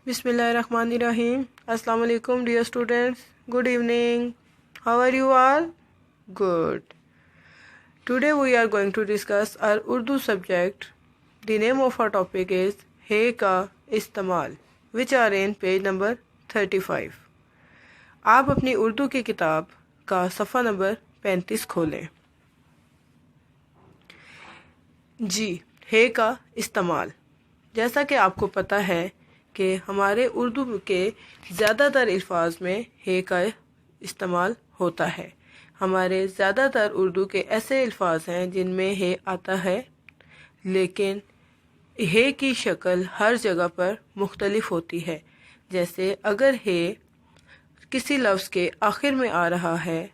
Bismillahirrahmanirrahim. Assalamu alaikum dear students. Good evening. How are you all? Good. Today we are going to discuss our Urdu subject. The name of our topic is He ka istemal, which are in page number 35. آپ اپنی اردو کی کتاب کا صفحہ number 35 کھولیں. جی ہے کا استعمال. جیسا کہ آپ کو پتہ ہے کہ ہمارے اردو کے زیادہ تر الفاظ میں ہے کا استعمال ہوتا ہے. ہمارے زیادہ تر اردو کے ایسے الفاظ ہیں جن میں ہے آتا ہے، لیکن ہے کی شکل ہر جگہ پر مختلف ہوتی ہے. جیسے اگر ہے کسی لفظ کے آخر میں آ رہا ہے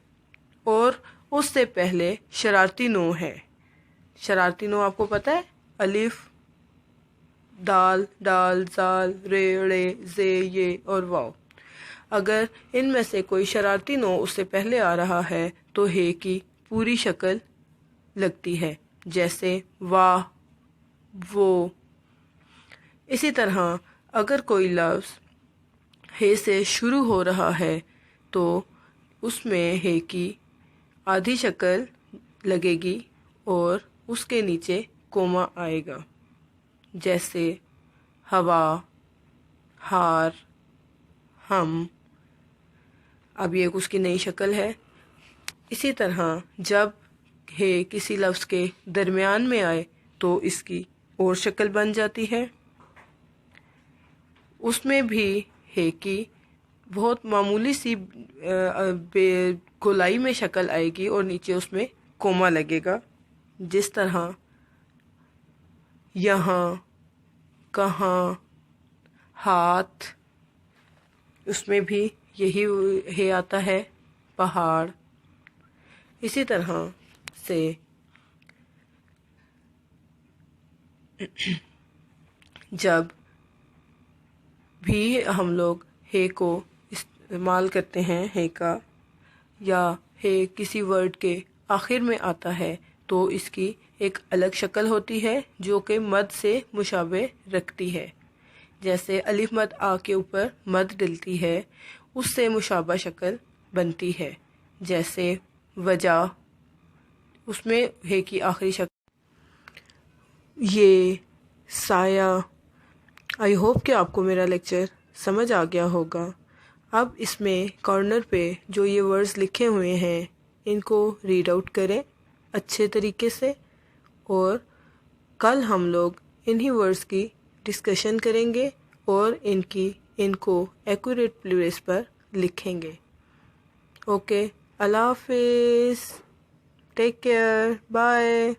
اور اس سے پہلے شرارتی نو ہے. شرارتی نو آپ کو پتہ ہے، الف، دال، ڈال، زال، رے، ڑے، زے، یہ اور واو. اگر ان میں سے کوئی شرارتی نو اس سے پہلے آ رہا ہے تو ہے کی پوری شکل لگتی ہے، جیسے واہ، وہ. اسی طرح اگر کوئی لفظ ہے سے شروع ہو رہا ہے تو اس میں ہے کی آدھی شکل لگے گی اور اس کے نیچے کوما آئے گا، جیسے ہوا، ہار، ہم. اب یہ اس کی نئی شکل ہے. اسی طرح جب ہے کسی لفظ کے درمیان میں آئے تو اس کی اور شکل بن جاتی ہے. اس میں بھی ہے کی بہت معمولی سی گولائی میں شکل آئے گی اور نیچے اس میں کوما لگے گا، جس طرح یہاں، کہاں، ہاتھ. اس میں بھی یہی ہے آتا ہے، پہاڑ. اسی طرح سے جب بھی ہم لوگ ہے کو استعمال کرتے ہیں، ہے کا، یا ہے کسی ورڈ کے آخر میں آتا ہے تو اس کی ایک الگ شکل ہوتی ہے جو کہ مد سے مشابہ رکھتی ہے. جیسے الف مد آ کے اوپر مد ڈلتی ہے، اس سے مشابہ شکل بنتی ہے. جیسے وجہ، اس میں ہے کی آخری شکل. یہ سایہ. آئی ہوپ کہ آپ کو میرا لیکچر سمجھ آ گیا ہوگا. اب اس میں کارنر پہ جو یہ ورڈز لکھے ہوئے ہیں ان کو ریڈ آؤٹ کریں اچھے طریقے سے، اور کل ہم لوگ انہی ورڈز کی ڈسکشن کریں گے اور ان کو ایکوریٹ پلیس پر لکھیں گے. اوکے، اللہ حافظ، ٹیک کیئر، بائے.